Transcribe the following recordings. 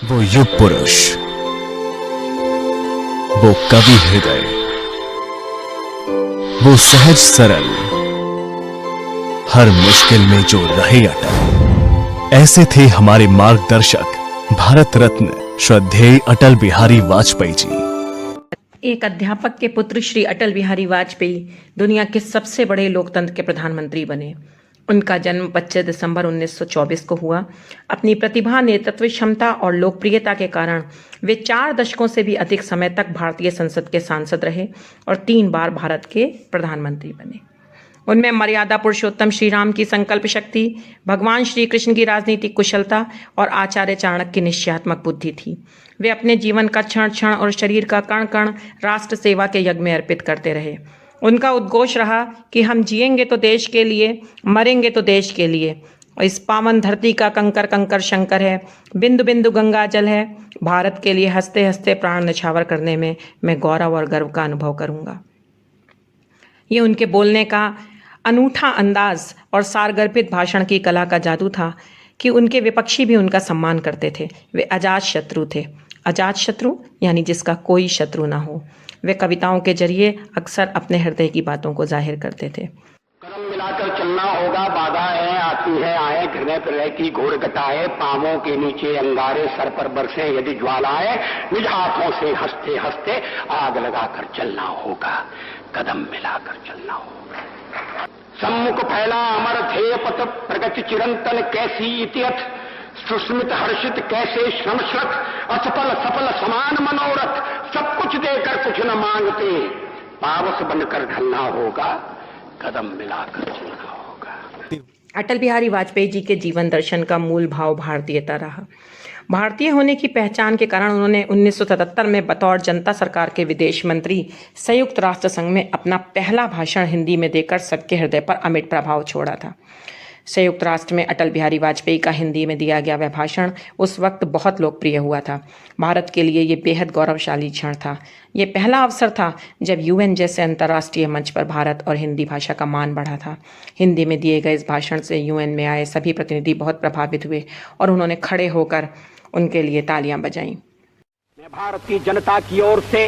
वो युग पुरुष, वो कवि हृदय, वो सहज सरल, हर मुश्किल में जो रहे अटल। ऐसे थे हमारे मार्गदर्शक भारत रत्न श्रद्धेय अटल बिहारी वाजपेयी जी। एक अध्यापक के पुत्र श्री अटल बिहारी वाजपेयी दुनिया के सबसे बड़े लोकतंत्र के प्रधानमंत्री बने। उनका जन्म 25 दिसंबर 1924 को हुआ। अपनी प्रतिभा, नेतृत्व क्षमता और लोकप्रियता के कारण वे 4 दशकों से भी अधिक समय तक भारतीय संसद के सांसद रहे और 3 बार भारत के प्रधानमंत्री बने। उनमें मर्यादा पुरुषोत्तम श्री राम की संकल्प शक्ति, भगवान श्री कृष्ण की राजनीतिक कुशलता और आचार्य चाणक्य की निश्चयात्मक बुद्धि थी। वे अपने जीवन का क्षण क्षण और शरीर का कण कण राष्ट्र सेवा के यज्ञ में अर्पित करते रहे। उनका उद्घोष रहा कि हम जिएंगे तो देश के लिए, मरेंगे तो देश के लिए। और इस पावन धरती का कंकर कंकर शंकर है, बिंदु बिंदु गंगा जल है। भारत के लिए हंसते हंसते प्राण न्यौछावर करने में मैं गौरव और गर्व का अनुभव करूंगा। ये उनके बोलने का अनूठा अंदाज और सारगर्भित भाषण की कला का जादू था कि उनके विपक्षी भी उनका सम्मान करते थे। वे अजात शत्रु थे। अजात शत्रु यानी जिसका कोई शत्रु ना हो। वे कविताओं के जरिए अक्सर अपने हृदय की बातों को जाहिर करते थे। कदम मिलाकर चलना होगा, बाधाएं आती है आए, घृणय प्रलय की घोर घटाए, पांवों के नीचे अंगारे, सर पर बरसे यदि ज्वालाएं, निज हाथों से हंसते हंसते आग लगाकर चलना होगा, कदम मिलाकर चलना होगा। सम्मुख फैला अमर ध्येय पथ, प्रगति चिरंतन कैसी इतियथ, सुस्मित हर्षित कैसे श्रमश्रत, असफल सफल समान मनोरथ, सब कुछ देकर कुछ न मांगते, पावस बनकर ढलना होगा, कदम मिलाकर चलना होगा। अटल बिहारी वाजपेयी जी के जीवन दर्शन का मूल भाव भारतीयता रहा। भारतीय होने की पहचान के कारण उन्होंने 1977 में बतौर जनता सरकार के विदेश मंत्री संयुक्त राष्ट्र संघ में अपना पहला भाषण हिंदी में देकर सबके हृदय पर अमिट प्रभाव छोड़ा था। संयुक्त राष्ट्र में अटल बिहारी वाजपेयी का हिंदी में दिया गया वह भाषण उस वक्त बहुत लोकप्रिय हुआ था। भारत के लिए ये बेहद गौरवशाली क्षण था। ये पहला अवसर था जब यूएन जैसे अंतर्राष्ट्रीय मंच पर भारत और हिंदी भाषा का मान बढ़ा था। हिंदी में दिए गए इस भाषण से यूएन में आए सभी प्रतिनिधि बहुत प्रभावित हुए और उन्होंने खड़े होकर उनके लिए तालियां बजाईं। मैं भारतीय जनता की ओर से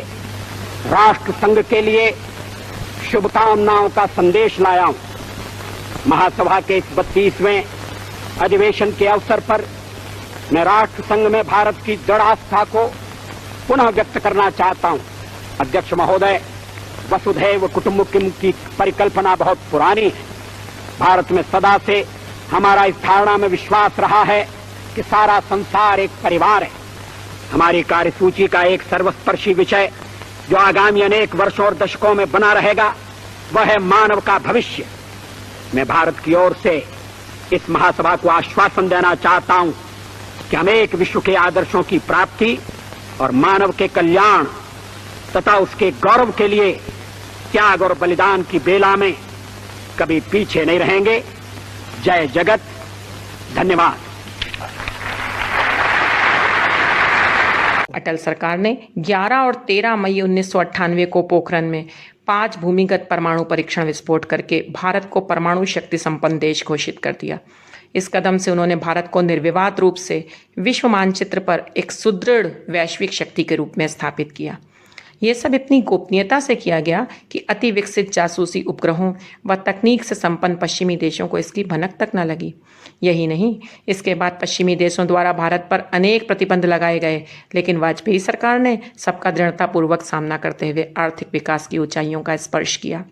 राष्ट्र संघ के लिए शुभकामनाओं का संदेश लाया हूं। महासभा के इस 32वें अधिवेशन के अवसर पर मैं राष्ट्र संघ में भारत की दृढ़ आस्था को पुनः व्यक्त करना चाहता हूं। अध्यक्ष महोदय, वसुधैव कुटुंबकम की परिकल्पना बहुत पुरानी है। भारत में सदा से हमारा इस धारणा में विश्वास रहा है कि सारा संसार एक परिवार है। हमारी कार्यसूची का एक सर्वस्पर्शी विषय जो आगामी अनेक वर्षों और दशकों में बना रहेगा वह है मानव का भविष्य। मैं भारत की ओर से इस महासभा को आश्वासन देना चाहता हूं कि हम एक विश्व के आदर्शों की प्राप्ति और मानव के कल्याण तथा उसके गौरव के लिए त्याग और बलिदान की बेला में कभी पीछे नहीं रहेंगे। जय जगत, धन्यवाद। अटल सरकार ने 11 और 13 मई 1998 को पोखरण में 5 भूमिगत परमाणु परीक्षण विस्फोट करके भारत को परमाणु शक्ति संपन्न देश घोषित कर दिया। इस कदम से उन्होंने भारत को निर्विवाद रूप से विश्व मानचित्र पर एक सुदृढ़ वैश्विक शक्ति के रूप में स्थापित किया। ये सब इतनी गोपनीयता से किया गया कि अति विकसित जासूसी उपग्रहों व तकनीक से संपन्न पश्चिमी देशों को इसकी भनक तक न लगी। यही नहीं, इसके बाद पश्चिमी देशों द्वारा भारत पर अनेक प्रतिबंध लगाए गए, लेकिन वाजपेयी सरकार ने सबका दृढ़तापूर्वक सामना करते हुए आर्थिक विकास की ऊंचाइयों का स्पर्श किया।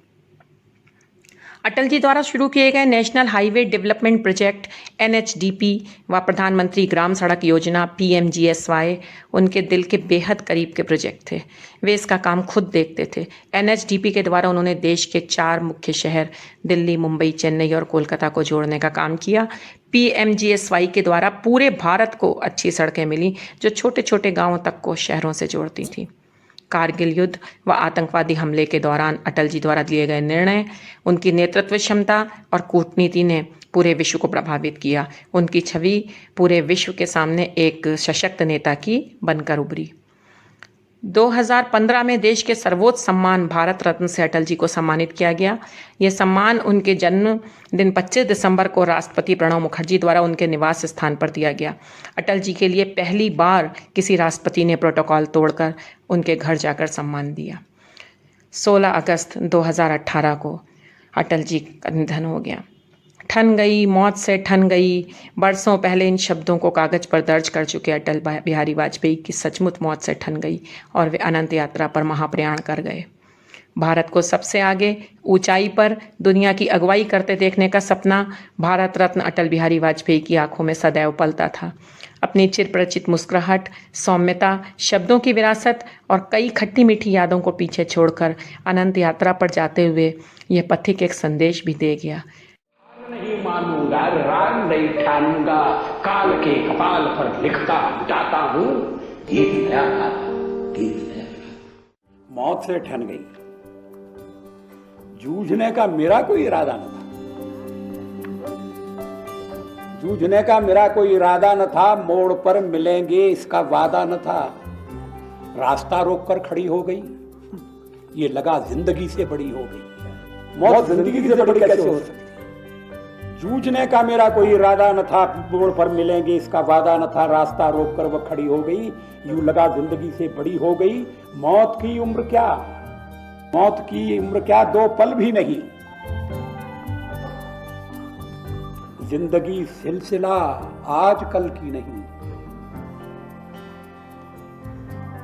अटल जी द्वारा शुरू किए गए national highway development project NHDP व प्रधानमंत्री ग्राम सड़क योजना PMGSY उनके दिल के बेहद करीब के प्रोजेक्ट थे। वे इसका काम खुद देखते थे। NHDP के द्वारा उन्होंने देश के 4 मुख्य शहर दिल्ली, मुंबई, चेन्नई और कोलकाता को जोड़ने का काम किया। PMGSY के द्वारा पूरे भारत को अच्छी सड़कें मिली जो छोटे छोटे गाँवों तक को शहरों से जोड़ती थी। कारगिल युद्ध व आतंकवादी हमले के दौरान अटल जी द्वारा लिए गए निर्णय, उनकी नेतृत्व क्षमता और कूटनीति ने पूरे विश्व को प्रभावित किया। उनकी छवि पूरे विश्व के सामने एक सशक्त नेता की बनकर उभरी। 2015 में देश के सर्वोच्च सम्मान भारत रत्न से अटल जी को सम्मानित किया गया। यह सम्मान उनके जन्म दिन 25 दिसंबर को राष्ट्रपति प्रणब मुखर्जी द्वारा उनके निवास स्थान पर दिया गया। अटल जी के लिए पहली बार किसी राष्ट्रपति ने प्रोटोकॉल तोड़कर उनके घर जाकर सम्मान दिया। 16 अगस्त 2018 को अटल जी का निधन हो गया। ठन गई मौत से ठन गई, बरसों पहले इन शब्दों को कागज पर दर्ज कर चुके अटल बिहारी वाजपेयी की सचमुच मौत से ठन गई और वे अनंत यात्रा पर महाप्रयाण कर गए। भारत को सबसे आगे ऊंचाई पर दुनिया की अगुवाई करते देखने का सपना भारत रत्न अटल बिहारी वाजपेयी की आंखों में सदैव पलता था। अपनी चिरपरिचित मुस्कुराहट, सौम्यता, शब्दों की विरासत और कई खट्टी मीठी यादों को पीछे छोड़कर अनंत यात्रा पर जाते हुए यह पथिक एक संदेश भी दे गया। नहीं मानूंगा, राग नहीं ठानूंगा, काल के कपाल पर लिखता जाता हूँ, गीत नया गाता, गीत नया गाता। मौत से ठन गई। जूझने का मेरा कोई इरादा न था, जूझने का मेरा कोई इरादा न था, मोड़ पर मिलेंगे इसका वादा न था। रास्ता रोककर खड़ी हो गई, ये लगा जिंदगी से बड़ी हो गई। मौत जिंदगी से बड़ी कैसे हो सकती? जूझने का मेरा कोई इरादा न था, मोड़ पर मिलेंगे इसका वादा न था। रास्ता रोककर वह खड़ी हो गई, यूं लगा जिंदगी से बड़ी हो गई। मौत की उम्र क्या, मौत की उम्र क्या, 2 पल भी नहीं। जिंदगी सिलसिला आज कल की नहीं।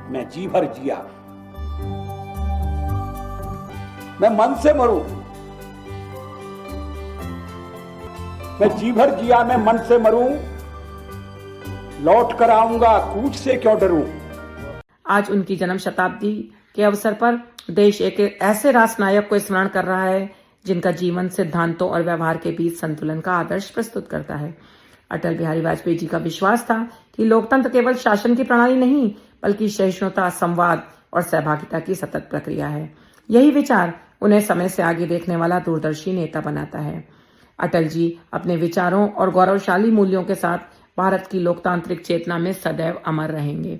मैं जी भर जिया, मैं मन से मरूं। मैं जी भर जिया, मैं मन से मरूं। लौट कर आऊंगा, कूच से क्यों डरूं। आज उनकी जन्म शताब्दी के अवसर पर देश एक ऐसे राष्ट्र नायक को स्मरण कर रहा है जिनका जीवन सिद्धांतों और व्यवहार के बीच संतुलन का आदर्श प्रस्तुत करता है। अटल बिहारी वाजपेयी जी का विश्वास था कि लोकतंत्र केवल शासन की प्रणाली नहीं बल्कि सहिष्णुता, संवाद और सहभागिता की सतत प्रक्रिया है। यही विचार उन्हें समय से आगे देखने वाला दूरदर्शी नेता बनाता है। अटल जी अपने विचारों और गौरवशाली मूल्यों के साथ भारत की लोकतांत्रिक चेतना में सदैव अमर रहेंगे।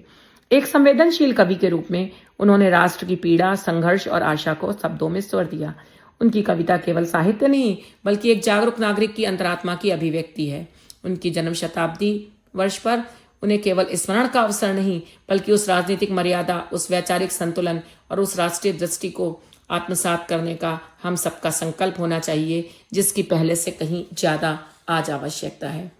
एक संवेदनशील कवि के रूप में उन्होंने राष्ट्र की पीड़ा, संघर्ष और आशा को शब्दों में स्वर दिया। उनकी कविता केवल साहित्य नहीं बल्कि एक जागरूक नागरिक की अंतरात्मा की अभिव्यक्ति है। उनकी जन्म शताब्दी वर्ष पर उन्हें केवल स्मरण का अवसर नहीं बल्कि उस राजनीतिक मर्यादा, उस वैचारिक संतुलन और उस राष्ट्रीय दृष्टि को आत्मसात करने का हम सबका संकल्प होना चाहिए जिसकी पहले से कहीं ज्यादा आज आवश्यकता है।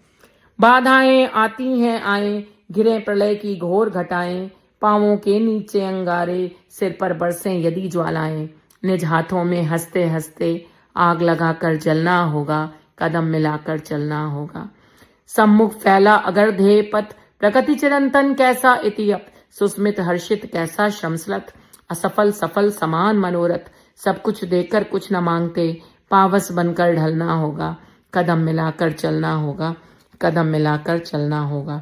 बाधाएं आती हैं आए, घिरे प्रलय की घोर घटाएं, पांवों के नीचे अंगारे, सिर पर बरसें यदि ज्वालाएं, निज हाथों में हंसते हंसते आग लगाकर जलना होगा, कदम मिलाकर चलना होगा। सम्मुख फैला अगर ध्येय पथ, प्रकृति चिरंतन कैसा इतियप, सुस्मित हर्षित कैसा श्रमसलत, असफल सफल समान मनोरथ, सब कुछ देकर कुछ न मांगते, पावस बनकर ढलना होगा, कदम मिलाकर चलना होगा, कदम मिलाकर चलना होगा।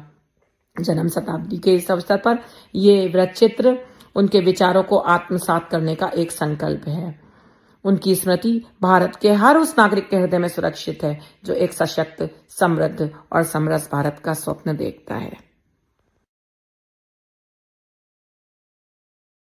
जन्म शताब्दी के इस अवसर पर ये वृत्तचित्र उनके विचारों को आत्मसात करने का एक संकल्प है। उनकी स्मृति भारत के हर उस नागरिक के हृदय में सुरक्षित है जो एक सशक्त, समृद्ध और समरस भारत का स्वप्न देखता है।